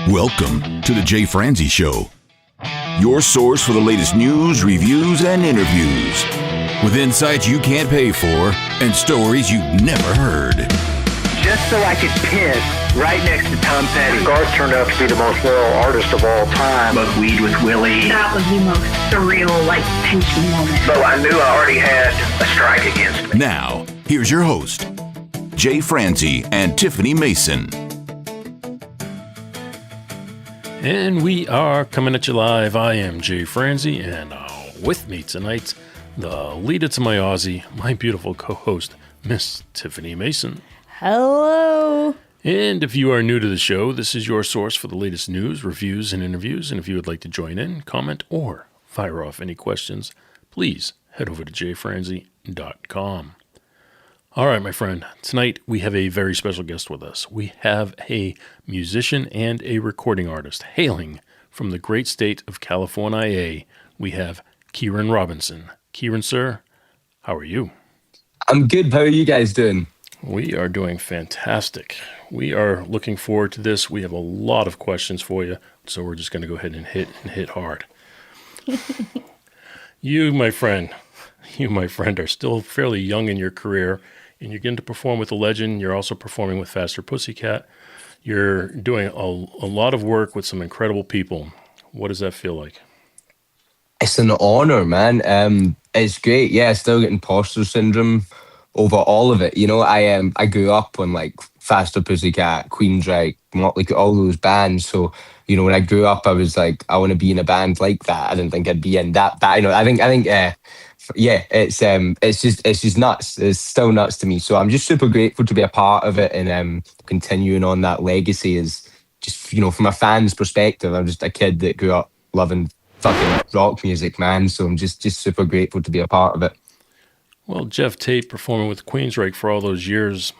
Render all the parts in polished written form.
Welcome to the Jay Franzi Show, your source for the latest news, reviews, and interviews, with insights you can't pay for and stories you've never heard. Just so I could piss right next to Tom Petty. Garth turned out to be the most loyal artist of all time. Smoked weed with Willie. That was the most surreal, tension moment. So I knew I already had a strike against me. Now, here's your host, Jay Franzi and Tiffany Mason. And we are coming at you live. I am Jay Franzi, and with me tonight, the leader to my Aussie, my beautiful co-host, Miss Tiffany Mason. Hello. And if you are new to the show, this is your source for the latest news, reviews, and interviews. And if you would like to join in, comment, or fire off any questions, please head over to jfranzi.com. All right, my friend, tonight we have a very special guest with us. We have a musician and a recording artist hailing from the great state of California. We have Kieran Robinson. Kieran, sir, how are you? I'm good. How are you guys doing? We are doing fantastic. We are looking forward to this. We have a lot of questions for you, so we're just going to go ahead and hit hard. You, my friend, are still fairly young in your career, and you're getting to perform with a legend. You're also performing with Faster Pussycat. You're doing a lot of work with some incredible people. What does that feel like? It's an honor, man. It's great. Yeah, I still get imposter syndrome over all of it. You know, I grew up on like Faster Pussycat, Queensrÿche, like all those bands. So, you know, when I grew up, I was like, I want to be in a band like that. I didn't think I'd be in that band. You know, I think, yeah, it's just nuts. It's still nuts to me. So I'm just super grateful to be a part of it and continuing on that legacy. Is just, you know, from a fan's perspective, I'm just a kid that grew up loving fucking rock music, man. So I'm just super grateful to be a part of it. Well, Geoff Tate performing with Queensrÿche for all those years,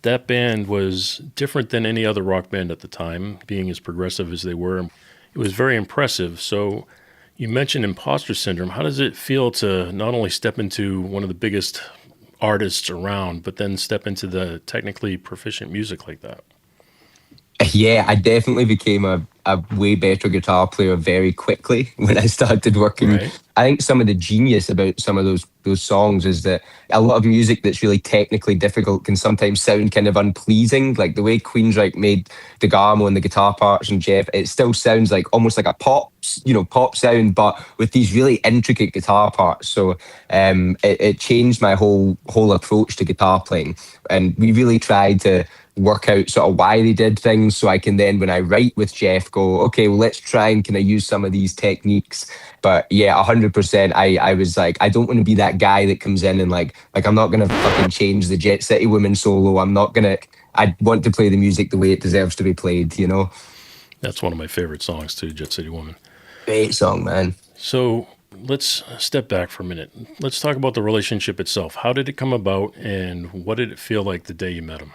that band was different than any other rock band at the time, being as progressive as they were. It was very impressive. So you mentioned imposter syndrome. How does it feel to not only step into one of the biggest artists around, but then step into the technically proficient music like that? Yeah, I definitely became a way better guitar player very quickly when I started working. Right. I think some of the genius about some of those songs is that a lot of music that's really technically difficult can sometimes sound kind of unpleasing. Like the way Queensrÿche made the Garmo and the guitar parts and Geoff, it still sounds like almost like a pop sound, but with these really intricate guitar parts. So it changed my whole approach to guitar playing. And we really tried to work out sort of why they did things, so I can then, when I write with Geoff, go, okay, well, let's try and kind of use some of these techniques. But yeah, 100%, I was like, I don't want to be that guy that comes in and like I'm not going to fucking change the Jet City Woman solo. I want to play the music the way it deserves to be played, you know? That's one of my favorite songs too, Jet City Woman. Great song, man. So let's step back for a minute. Let's talk about the relationship itself. How did it come about, and what did it feel like the day you met him?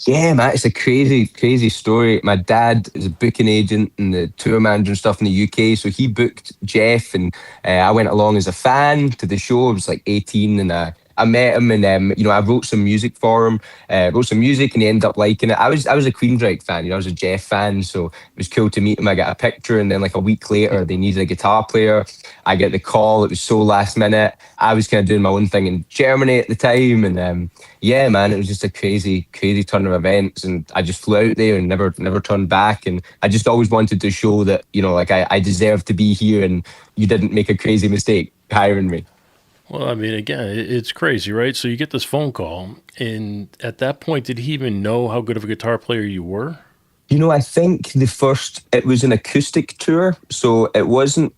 Yeah, man, it's a crazy story. My dad is a booking agent and the tour manager and stuff in the UK. So he booked Geoff, and I went along as a fan to the show. I was like 18, and I met him, and you know, I wrote some music for him. Wrote some music, and he ended up liking it. I was a Queensrÿche fan, you know, I was a Geoff fan, so it was cool to meet him. I got a picture, and then like a week later, they needed a guitar player. I get the call. It was so last minute. I was kind of doing my own thing in Germany at the time, and yeah, man, it was just a crazy turn of events, and I just flew out there and never turned back. And I just always wanted to show that, you know, like I deserve to be here, and you didn't make a crazy mistake hiring me. Well, I mean, again, it's crazy, right? So you get this phone call, and at that point, did he even know how good of a guitar player you were? You know, I think it was an acoustic tour, so it wasn't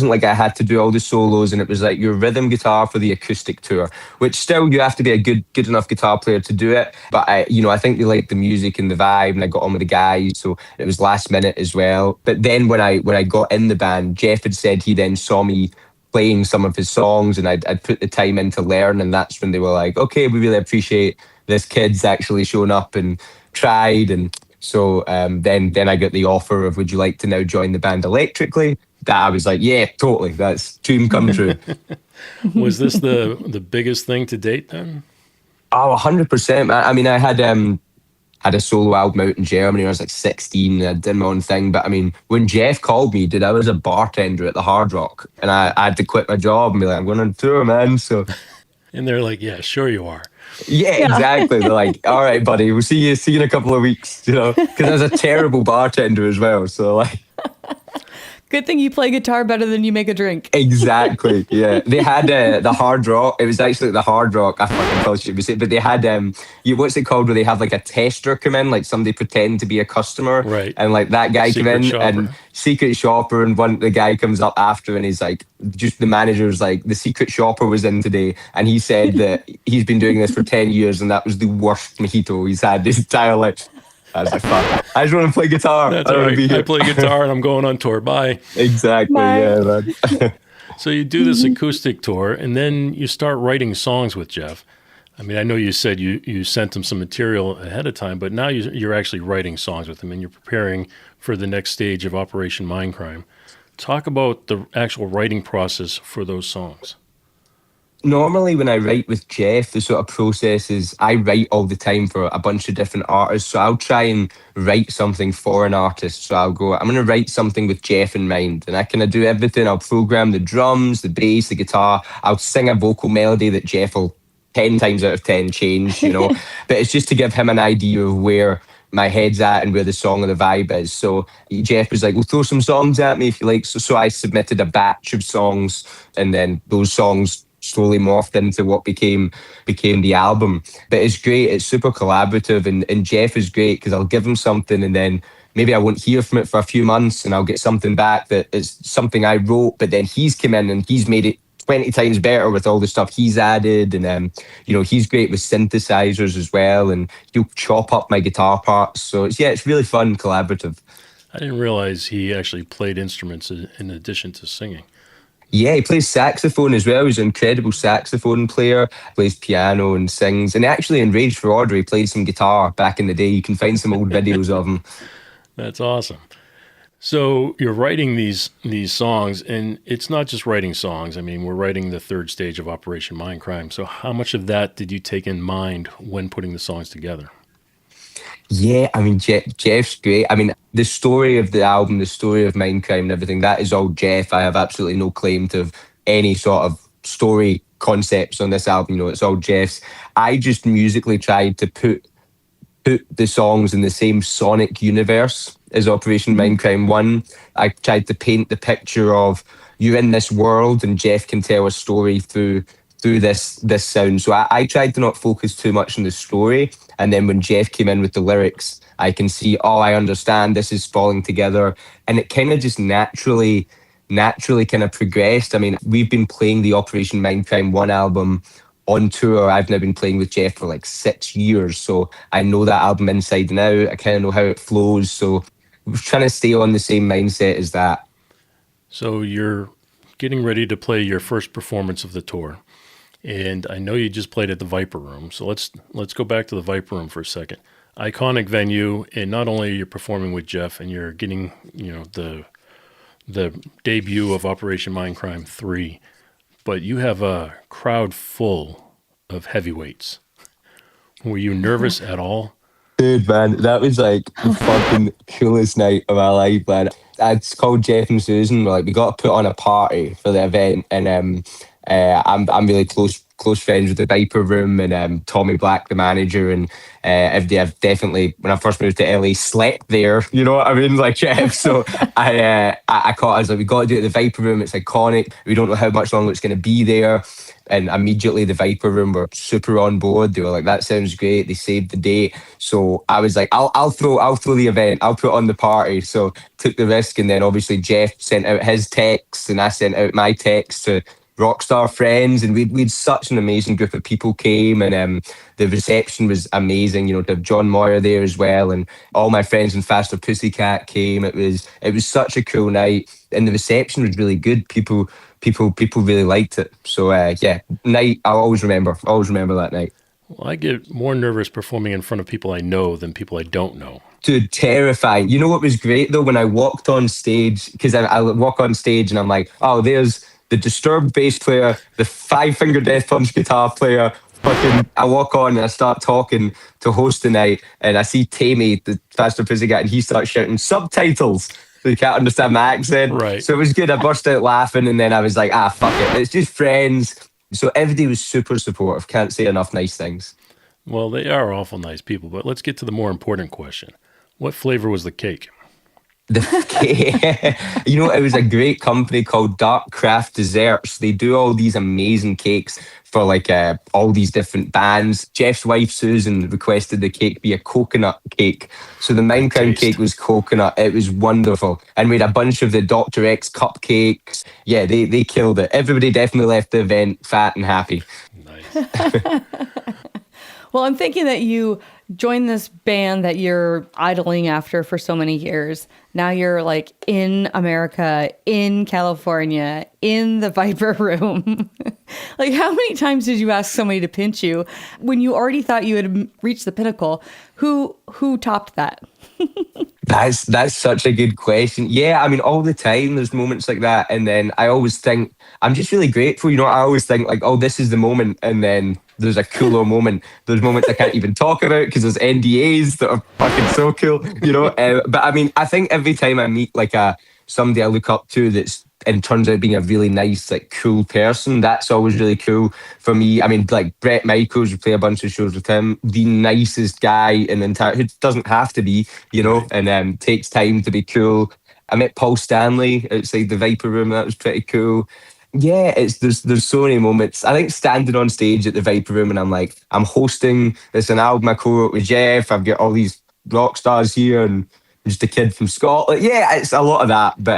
like I had to do all the solos, and it was like your rhythm guitar for the acoustic tour, which still you have to be a good enough guitar player to do it. But I think they liked the music and the vibe, and I got on with the guys, so it was last minute as well. But then when I got in the band, Geoff had said he then saw me playing some of his songs, and I'd put the time in to learn, and that's when they were like, okay, we really appreciate this kid's actually shown up and tried. And so then I got the offer of, would you like to now join the band electrically? That I was like, yeah, totally, that's dream come true. Was this the biggest thing to date then? Oh, 100%. I mean, I had had a solo album out in Germany when I was like 16 and I did my own thing. But I mean, when Geoff called me, dude, I was a bartender at the Hard Rock and I had to quit my job and be like, I'm going on tour, man. So And they're like, yeah, sure you are. yeah, exactly. They're like, all right, buddy, we'll see you in a couple of weeks, you know, because I was a terrible bartender as well. So like, Good thing you play guitar better than you make a drink. exactly. Yeah, they had the Hard Rock. It was actually the Hard Rock. I fucking thought it was it, but they had what's it called? Where they have like a tester come in, like somebody pretend to be a customer, Right. And like that guy come in and secret shopper, and the guy comes up after, and he's like, just the manager's like, the secret shopper was in today, and he said that he's been doing this for 10 years, and that was the worst mojito he's had his entire life. I was like, fuck, I just want to play guitar. That's I don't all want to right. be here. I play guitar and I'm going on tour. Bye. Exactly. Bye. Yeah, man. So you do this acoustic tour, and then you start writing songs with Geoff. I mean, I know you said you sent him some material ahead of time, but now you're actually writing songs with him, and you're preparing for the next stage of Operation Mindcrime. Talk about the actual writing process for those songs. Normally, when I write with Geoff, the sort of process is I write all the time for a bunch of different artists. So I'll try and write something for an artist. So I'll go, I'm going to write something with Geoff in mind. And I kind of do everything. I'll program the drums, the bass, the guitar. I'll sing a vocal melody that Geoff will 10 times out of 10 change, you know. But it's just to give him an idea of where my head's at and where the song or the vibe is. So Geoff was like, well, throw some songs at me if you like. So I submitted a batch of songs, and then those songs slowly morphed into what became the album. But it's great. It's super collaborative, and Geoff is great because I'll give him something and then maybe I won't hear from it for a few months, and I'll get something back that is something I wrote, but then he's come in and he's made it 20 times better with all the stuff he's added. And you know, he's great with synthesizers as well, and he'll chop up my guitar parts. So it's really fun, collaborative. I didn't realize he actually played instruments in addition to singing. Yeah, he plays saxophone as well. He's an incredible saxophone player, plays piano and sings. And actually in Rage for Order, he played some guitar back in the day. You can find some old videos of him. That's awesome. So you're writing these songs, and it's not just writing songs. I mean, we're writing the third stage of Operation Mindcrime. So how much of that did you take in mind when putting the songs together? Yeah, I mean, Geoff's great. I mean, the story of the album, the story of Mindcrime and everything, that is all Geoff. I have absolutely no claim to any sort of story concepts on this album. You know, it's all Geoff's. I just musically tried to put the songs in the same sonic universe as Operation Mindcrime 1. I tried to paint the picture of you're in this world and Geoff can tell a story through this sound. So I tried to not focus too much on the story. And then when Geoff came in with the lyrics, I can see, oh, I understand, this is falling together. And it kind of just naturally kind of progressed. I mean, we've been playing the Operation Mindcrime 1 album on tour. I've now been playing with Geoff for like 6 years. So I know that album inside and out. I kind of know how it flows. So we're trying to stay on the same mindset as that. So you're getting ready to play your first performance of the tour. And I know you just played at the Viper Room. So let's go back to the Viper Room for a second. Iconic venue, and not only are you performing with Geoff and you're getting, you know, the debut of Operation Mindcrime III, but you have a crowd full of heavyweights. Were you nervous at all? Dude, man, that was like the fucking coolest night of my life, man. I called Geoff and Susan. We're like, we got to put on a party for the event, and I'm really close friends with the Viper Room and Tommy Black, the manager, and I've definitely, when I first moved to LA, slept there. You know what I mean? Like, so I was like, we got to do it at the Viper Room. It's iconic. We don't know how much longer it's going to be there. And immediately the Viper Room were super on board. They were like, that sounds great. They saved the date. So I was like, I'll throw the event. I'll put on the party. So took the risk. And then obviously Geoff sent out his texts and I sent out my texts to Rockstar friends, and we had such an amazing group of people came, and the reception was amazing. You know, to have John Moyer there as well, and all my friends in Faster Pussycat came. It was such a cool night, and the reception was really good. People really liked it. So night I'll always remember that night. Well, I get more nervous performing in front of people I know than people I don't know. Dude, terrifying. You know what was great though, when I walked on stage, because I walk on stage and I'm like, oh, there's the Disturbed bass player, the Five Finger Death Punch guitar player, fucking, I walk on and I start talking to host the night, and I see Tammy, the Faster Pussycat, and he starts shouting subtitles. So you can't understand my accent. Right. So it was good. I burst out laughing, and then I was like, fuck it. It's just friends. So everybody was super supportive. Can't say enough nice things. Well, they are awful nice people, but let's get to the more important question. What flavor was the cake? It was a great company called Dark Craft Desserts. They do all these amazing cakes for like all these different bands. Jeff's wife Susan requested the cake be a coconut cake. So the Mindcrime cake was coconut. It was wonderful. And we had a bunch of the Dr. X cupcakes. Yeah, they killed it. Everybody definitely left the event fat and happy. Nice. Well, I'm thinking that you joined this band that you're idling after for so many years. Now you're like in America, in California, in the Viper Room. Like, how many times did you ask somebody to pinch you when you already thought you had reached the pinnacle? Who topped that? That's such a good question. Yeah, I mean, all the time there's moments like that, and then I always think I'm just really grateful. I always think like, oh, this is the moment, and then there's a cooler moment. There's moments I can't even talk about because there's NDAs that are fucking so cool, But I mean, I think every time I meet like somebody I look up to that's and turns out being a really nice, like cool person, that's always really cool for me. I mean, like Brett Michaels, we play a bunch of shows with him, the nicest guy in the entire, who doesn't have to be, and takes time to be cool. I met Paul Stanley outside the Viper Room. That was pretty cool. Yeah, there's so many moments. I think standing on stage at the Viper Room and I'm hosting. It's an album I co-wrote with Geoff. I've got all these rock stars here and just a kid from Scotland. Yeah, it's a lot of that. But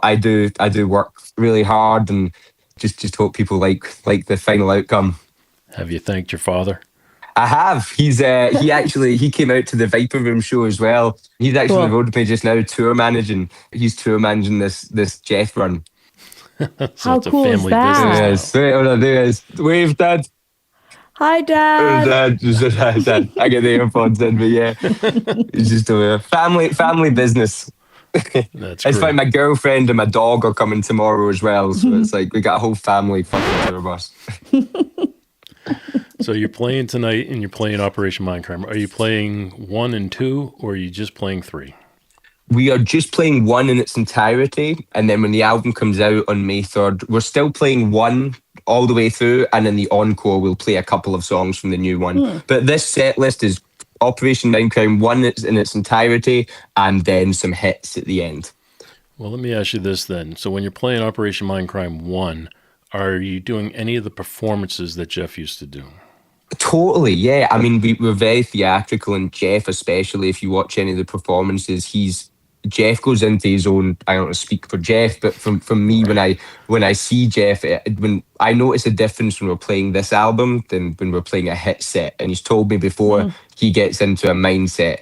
I do work really hard and just hope people like the final outcome. Have you thanked your father? I have. He came out to the Viper Room show as well. He's actually on the road with me just now, tour managing. He's tour managing this Geoff run. So how cool is that? Yes. Wait, what I do is wave, Dad. Hi, Dad. Dad. I get the earpods in, but yeah, it's just a family business. That's it's great. like my girlfriend and my dog are coming tomorrow as well, so it's like we got a whole family fucking tour bus. So you're playing tonight, and you're playing Operation Mindcrime. Are you playing 1 and 2, or are you just playing 3? We are just playing 1 in its entirety, and then when the album comes out on May 3rd, we're still playing 1 all the way through, and in the encore, we'll play a couple of songs from the new one. But this set list is Operation Mindcrime 1 in its entirety, and then some hits at the end. Well, let me ask you this then. So when you're playing Operation Mindcrime 1, are you doing any of the performances that Geoff used to do? Totally, yeah. I mean, we're very theatrical, and Geoff especially, if you watch any of the performances, Geoff goes into his own. I don't want to speak for Geoff, but from me, when I see Geoff, when I notice a difference when we're playing this album than when we're playing a hit set. And he's told me before he gets into a mindset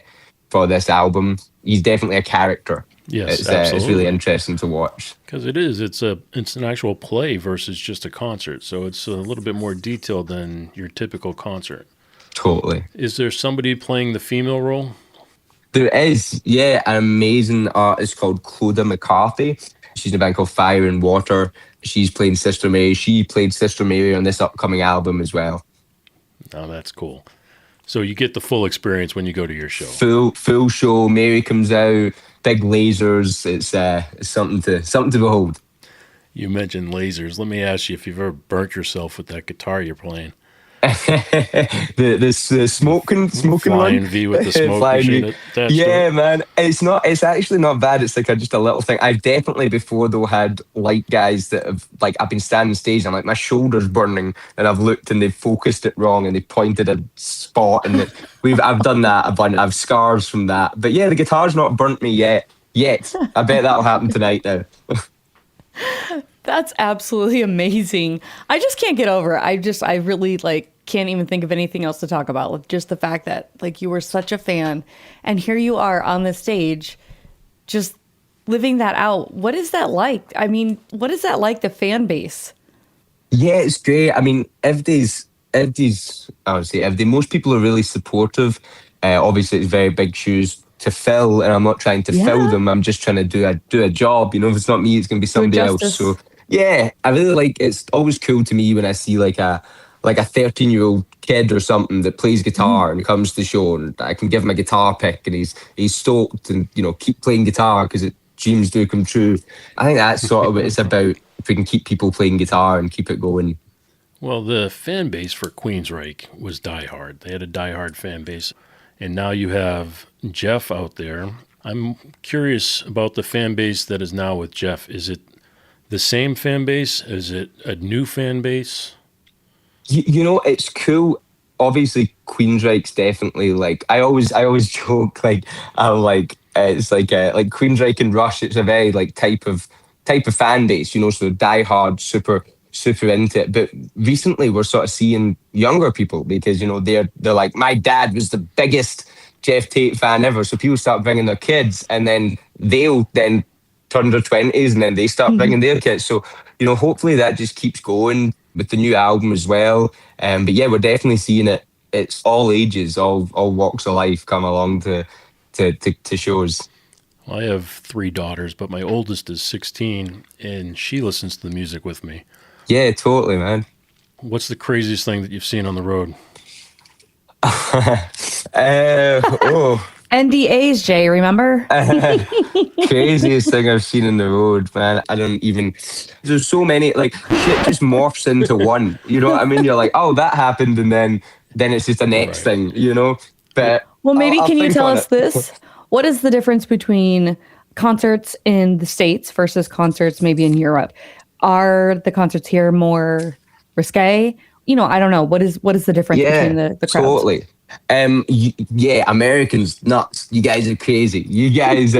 for this album, he's definitely a character. Yes, it's really interesting to watch. Because it's an actual play versus just a concert, so it's a little bit more detailed than your typical concert. Totally. Is there somebody playing the female role? There is, yeah, an amazing artist called Clodagh McCarthy. She's in a band called Fire and Water. She's playing Sister Mary. She played Sister Mary on this upcoming album as well. Oh, that's cool. So you get the full experience when you go to your show. Full show. Mary comes out, big lasers. It's something to behold. You mentioned lasers. Let me ask you if you've ever burnt yourself with that guitar you're playing. the smoking Flying one. V with the smoke machine attached to it. Man, it's actually not bad. It's like just a little thing. I've definitely before though had light guys that have I've been standing stage and I'm like my shoulder's burning and I've looked and they've focused it wrong and they pointed a spot and I've done that a bunch. I've scars from that, but yeah, the guitar's not burnt me yet. I bet that'll happen tonight now. That's absolutely amazing. I just can't get over it. I really can't even think of anything else to talk about. Just the fact that you were such a fan and here you are on the stage just living that out. What is that like? I mean, what is that like, the fan base? Yeah, it's great. I mean, most people are really supportive. Obviously, it's very big shoes to fill, and I'm not trying to fill them. I'm just trying to do a job. If it's not me, it's going to be somebody else. So yeah, I really it's always cool to me when I see a like a 13-year-old kid or something that plays guitar and comes to the show, and I can give him a guitar pick, and he's stoked, and keep playing guitar because dreams do come true. I think that's sort of what it's about. If we can keep people playing guitar and keep it going. Well, the fan base for Queensrÿche was diehard. They had a diehard fan base. And now you have Geoff out there. I'm curious about the fan base that is now with Geoff. Is it the same fan base? Is it a new fan base? It's cool. Obviously, Queensrÿche's definitely like I always joke like I'm like it's like Queensrÿche and Rush. It's a very like type of fan base, so diehard, super into it. But recently we're sort of seeing younger people because they're like, my dad was the biggest Geoff Tate fan ever, so people start bringing their kids, and then they'll then turn their 20s, and then they start bringing their kids. So hopefully that just keeps going with the new album as well. But yeah, we're definitely seeing it. It's all ages, all walks of life come along to shows. Well, I have 3 daughters, but my oldest is 16 and she listens to the music with me. Yeah, totally, man. What's the craziest thing that you've seen on the road? NDAs, Jay, remember? Craziest thing I've seen on the road, man. I don't even... There's so many, like, shit just morphs into one. You know what I mean? You're like, oh, that happened, and then it's just the next thing, But well, maybe I'll can you think tell on us it. this? What is the difference between concerts in the States versus concerts maybe in Europe? Are the concerts here more risque? I don't know. What is the difference between the crowds? Totally. Americans nuts. You guys are crazy. You guys,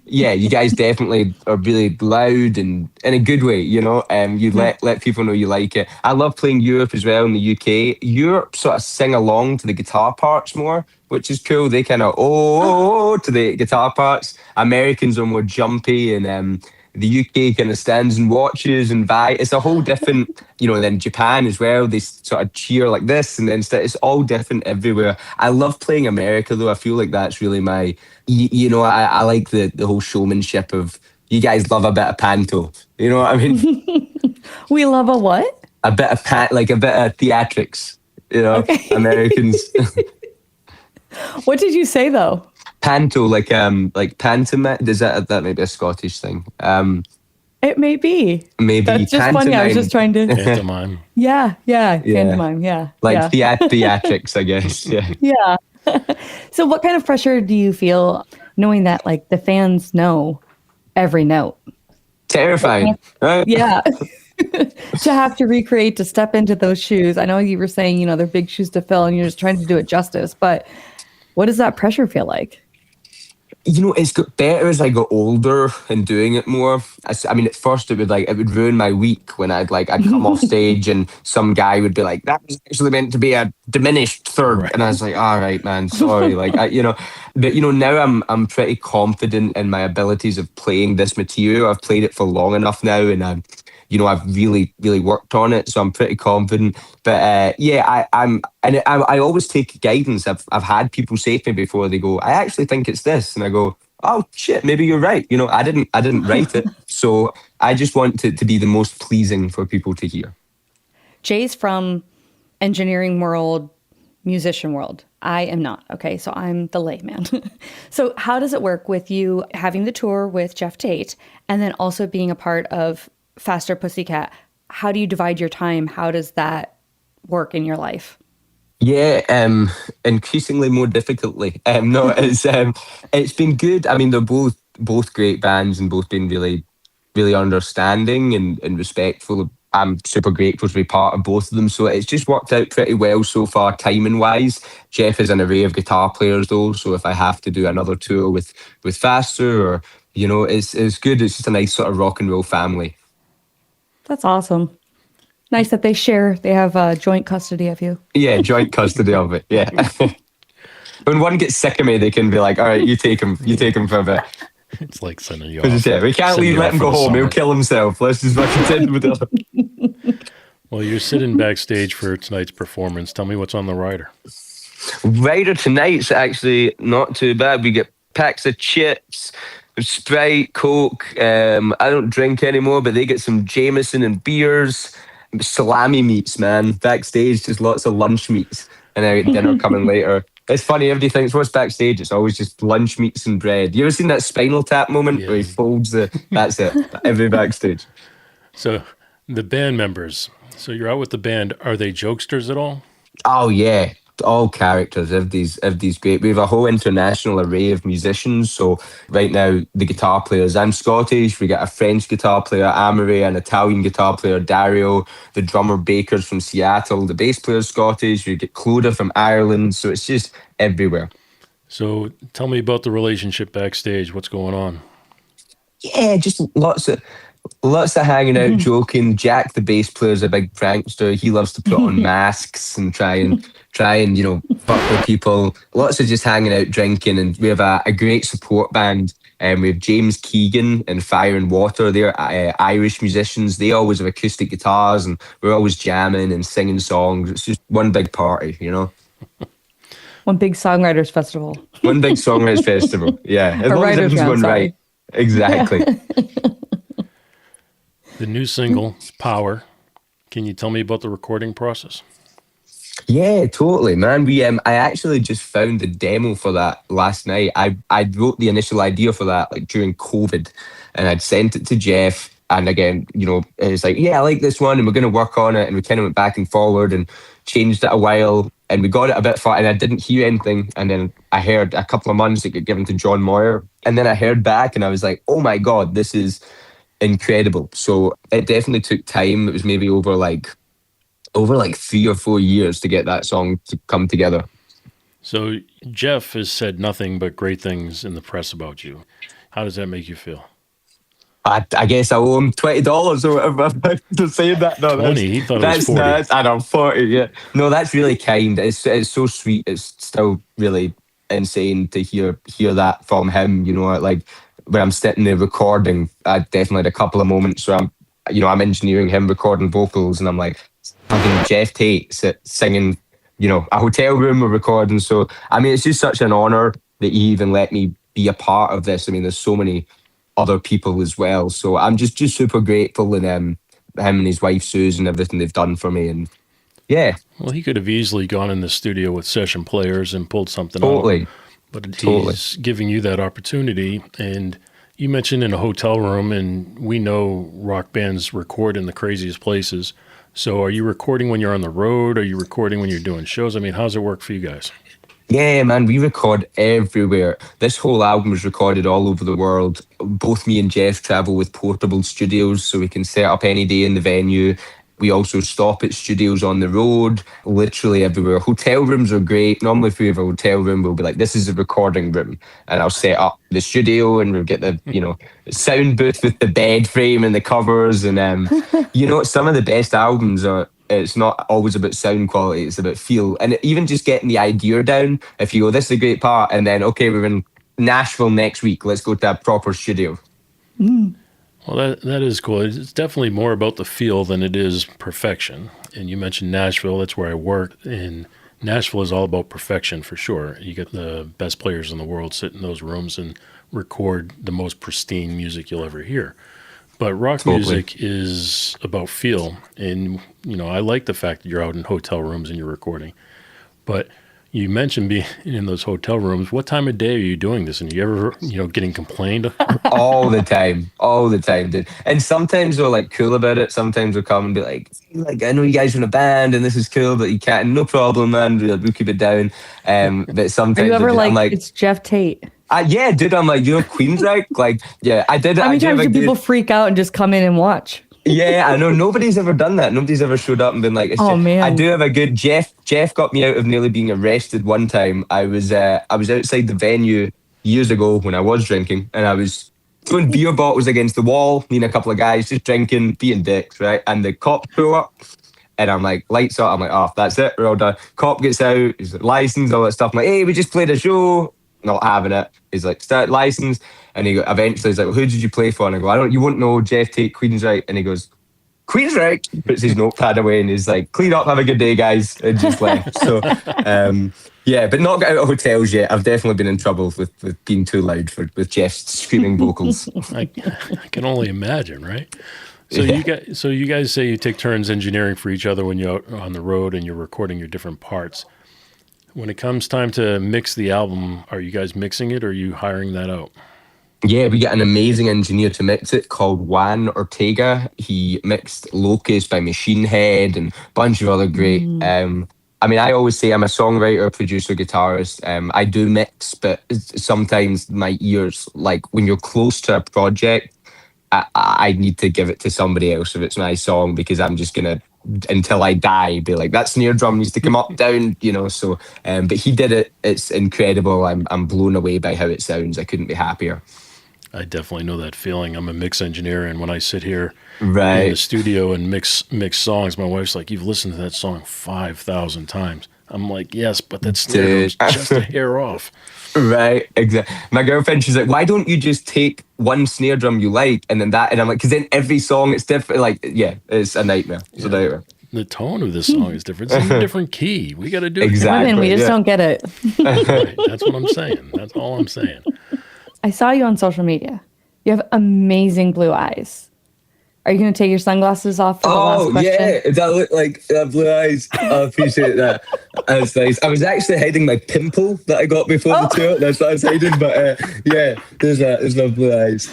you guys definitely are really loud and in a good way. You let people know you like it. I love playing Europe as well in the UK. Europe sort of sing along to the guitar parts more, which is cool. They kind of to the guitar parts. Americans are more jumpy, and the UK kind of stands and watches and it's a whole different, then Japan as well, they sort of cheer like this, and then it's all different everywhere. I love playing America though. I feel like that's really my, I like the whole showmanship of, you guys love a bit of panto. You know what I mean? We love a what? A bit of like a bit of theatrics, Okay. Americans. What did you say though? Panto, like pantomime. Is that may be a Scottish thing? It may be. Maybe that's just funny. I was just trying to. Pantomime. Yeah, pantomime. Yeah, like theatrics, I guess. Yeah. Yeah. So, what kind of pressure do you feel knowing that like the fans know every note? Terrifying, right? Yeah. To have to recreate, to step into those shoes. I know you were saying, they're big shoes to fill, and you're just trying to do it justice, but what does that pressure feel like? It's got better as I got older and doing it more. I mean, at first it would ruin my week when I'd come off stage and some guy would be like, that was actually meant to be a diminished third. Right. And I was like, all right, man, sorry. But now I'm pretty confident in my abilities of playing this material. I've played it for long enough now, and I've really, really worked on it, so I'm pretty confident. But I always take guidance. I've had people say to me before, they go, I actually think it's this, and I go, oh shit, maybe you're right. I didn't write it, so I just want it to be the most pleasing for people to hear. Jay's from engineering world, musician world. I am not. Okay, so I'm the layman. So how does it work with you having the tour with Geoff Tate and then also being a part of Faster Pussycat? How do you divide your time? How does that work in your life? Yeah, increasingly more difficultly. No, it's been good. I mean, they're both great bands and both been really, really understanding and respectful. I'm super grateful to be part of both of them. So it's just worked out pretty well so far, timing wise. Geoff is an array of guitar players though, so if I have to do another tour with Faster, or it's good. It's just a nice sort of rock and roll family. That's awesome. Nice that they have joint custody of you. Yeah, joint custody of it. Yeah. When one gets sick of me, they can be like, all right, you take him for a bit. It's like sending you off. Yeah, we can't let him go home. He'll kill himself. Let's just fucking send him with him. Well, you're sitting backstage for tonight's performance. Tell me what's on the rider. Rider tonight's actually not too bad. We get packs of chips, Sprite, Coke. I don't drink anymore, but they get some Jameson and beers. salami meats, man. Backstage, just lots of lunch meats, and then dinner coming later. It's funny, everybody thinks what's backstage. It's always just lunch meats and bread. You ever seen that Spinal Tap moment where he folds the? That's it. Every backstage. So the band members. So you're out with the band. Are they jokesters at all? Oh yeah, all characters. Everybody's great. We have a whole international array of musicians. So right now, the guitar players. I'm Scottish. We got a French guitar player, Amory, an Italian guitar player, Dario. The drummer Baker's from Seattle. The bass player's Scottish. We get Clodagh from Ireland. So it's just everywhere. So tell me about the relationship backstage. What's going on? Yeah, just lots of hanging out, joking. Jack, the bass player, is a big prankster. He loves to put on masks and try and fuck with people. Lots of just hanging out, drinking, and we have a great support band. And we have James Keegan and Fire and Water. They're Irish musicians. They always have acoustic guitars, and we're always jamming and singing songs. It's just one big party, One big songwriters festival. One big songwriters festival. Yeah, as long as everyone's going right. Exactly. The new single, Power. Can you tell me about the recording process? Yeah, totally, man. I actually just found the demo for that last night. I wrote the initial idea for that during COVID, and I'd sent it to Geoff. And again, it's like, yeah, I like this one, and we're going to work on it. And we kind of went back and forward and changed it a while, and we got it a bit far. And I didn't hear anything, and then I heard a couple of months it got given to John Moyer, and then I heard back, and I was like, oh my god, this is incredible. So it definitely took time. It was maybe over 3 or 4 years to get that song to come together. So Geoff has said nothing but great things in the press about you. How does that make you feel? I guess I owe him $20 or whatever to say that. No, 20. He thought it was 40. I know, 40. Yeah, no, that's really kind. It's so sweet. It's still really insane to hear that from him. When I'm sitting there recording, I definitely had a couple of moments where I'm engineering him recording vocals, and I'm like, fucking Geoff Tate singing, a hotel room or recording. So, it's just such an honor that he even let me be a part of this. There's so many other people as well. So I'm just super grateful, and him and his wife Susan, everything they've done for me. And yeah. Well, he could have easily gone in the studio with session players and pulled something out. But he's giving you that opportunity. And you mentioned in a hotel room, and we know rock bands record in the craziest places. So are you recording when you're on the road? Are you recording when you're doing shows? How's it work for you guys? Yeah, man, we record everywhere. This whole album was recorded all over the world. Both me and Geoff travel with portable studios, so we can set up any day in the venue. We also stop at studios on the road, literally everywhere. Hotel rooms are great. Normally, if we have a hotel room, we'll be like, this is a recording room. And I'll set up the studio, and we'll get the, sound booth with the bed frame and the covers. And, some of the best albums it's not always about sound quality, it's about feel. And even just getting the idea down, if you go, this is a great part, and then, okay, we're in Nashville next week, let's go to a proper studio. Well, that is cool. It's definitely more about the feel than it is perfection. And you mentioned Nashville, that's where I work. And Nashville is all about perfection for sure. You get the best players in the world sit in those rooms and record the most pristine music you'll ever hear. But rock music is about feel. And, I like the fact that you're out in hotel rooms and you're recording. But you mentioned being in those hotel rooms. What time of day are you doing this? And are you ever, getting complained? All the time, dude. And sometimes they're cool about it. Sometimes they'll come and be like, I know you guys are in a band and this is cool, but you can't. No problem, man. We'll keep it down. But sometimes are you ever I'm like, it's Geoff Tate? Yeah, dude. I'm like, Queensrÿche. Yeah, I did. How many times do people freak out and just come in and watch? Yeah, I know. Nobody's ever done that. Nobody's ever showed up and been like, man. I do have a good Geoff got me out of nearly being arrested one time. I was outside the venue years ago when I was drinking, and I was throwing beer bottles against the wall, me and a couple of guys just drinking, being dicks, right? And the cop pull up, and I'm like, lights out. I'm like, oh, that's it, we're all done. Cop gets out, he's like, license, all that stuff. I'm like, hey, we just played a show. Not having it. He's like, start license. And eventually he's like, well, who did you play for? And I go, you won't know Geoff Tate, Queensrÿche. And he goes, Queensrÿche? Puts his notepad away and he's like, clean up, have a good day, guys. And just left. So, yeah, but not got out of hotels yet. I've definitely been in trouble with being too loud with Geoff's screaming vocals. I can only imagine, right? So you guys say you take turns engineering for each other when you're out on the road and you're recording your different parts. When it comes time to mix the album, are you guys mixing it or are you hiring that out? Yeah, we got an amazing engineer to mix it called Juan Ortega. He mixed Locust by Machine Head and a bunch of other great. I mean, I always say I'm a songwriter, producer, guitarist. I do mix, but sometimes my ears, like when you're close to a project, I need to give it to somebody else if it's my song, because I'm just gonna, until I die, be like, that snare drum needs to come up, down, so but he did it. It's incredible. I'm blown away by how it sounds. I couldn't be happier. I definitely know that feeling. I'm a mix engineer, and when I sit here in Right. the studio and mix songs, my wife's like, "You've listened to that song 5,000 times." I'm like, "Yes, but that snare drum's just a hair off." Right, exactly. My girlfriend, she's like, "Why don't you just take one snare drum you like and then that?" And I'm like, "Because then every song it's different." Like, yeah, it's a nightmare. It's a nightmare. The tone of this song is different. It's in a different key. We got to do it. Exactly. Women, we just don't get it. Right. That's what I'm saying. That's all I'm saying. I saw you on social media. You have amazing blue eyes. Are you going to take your sunglasses off for the last question? Yeah, does that look like blue eyes? I appreciate that. That's nice. I was actually hiding my pimple that I got before the tour. That's what I was hiding. But yeah, there's no blue eyes.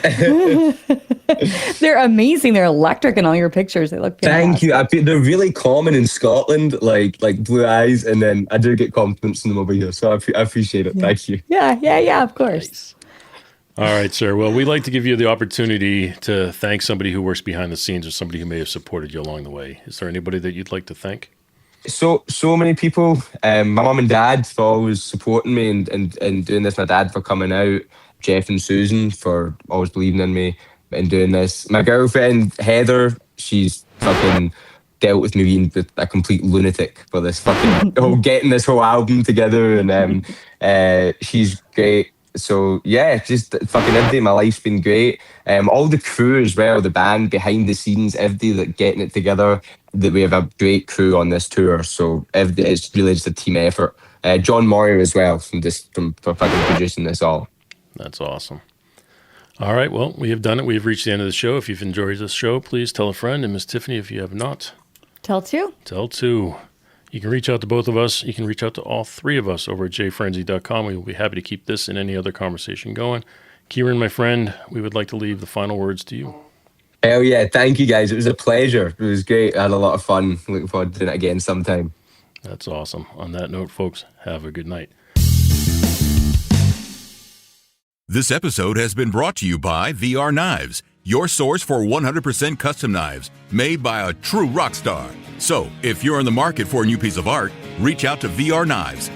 They're amazing. They're electric in all your pictures. They look fantastic. Thank you. They're really common in Scotland, like blue eyes, and then I do get compliments on them over here. So I appreciate it. Yeah. Thank you. Yeah, of course. Nice. All right, sir. Well, we'd like to give you the opportunity to thank somebody who works behind the scenes or somebody who may have supported you along the way. Is there anybody that you'd like to thank? So many people. My mum and dad for always supporting me and doing this. My dad for coming out. Geoff and Susan for always believing in me and doing this. My girlfriend Heather, she's fucking dealt with me being a complete lunatic for this fucking getting this whole album together, and she's great. So yeah, just fucking everything in my life's been great. All the crew as well, the band behind the scenes, everybody that getting it together. That we have a great crew on this tour, so it's really just a team effort. John Moyer as well for fucking producing this all. That's awesome. All right, well, we have done it. We have reached the end of the show. If you've enjoyed this show, please tell a friend. And Miss Tiffany, if you have not, Tell two. Tell two. You can reach out to both of us. You can reach out to all three of us over at jfrenzy.com. We will be happy to keep this and any other conversation going. Kieran, my friend, we would like to leave the final words to you. Hell yeah. Thank you, guys. It was a pleasure. It was great. I had a lot of fun. Looking forward to doing it again sometime. That's awesome. On that note, folks, have a good night. This episode has been brought to you by VR Knives, your source for 100% custom knives made by a true rock star. So, if you're in the market for a new piece of art, reach out to VR Knives.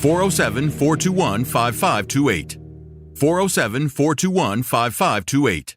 407-421-5528. 407-421-5528.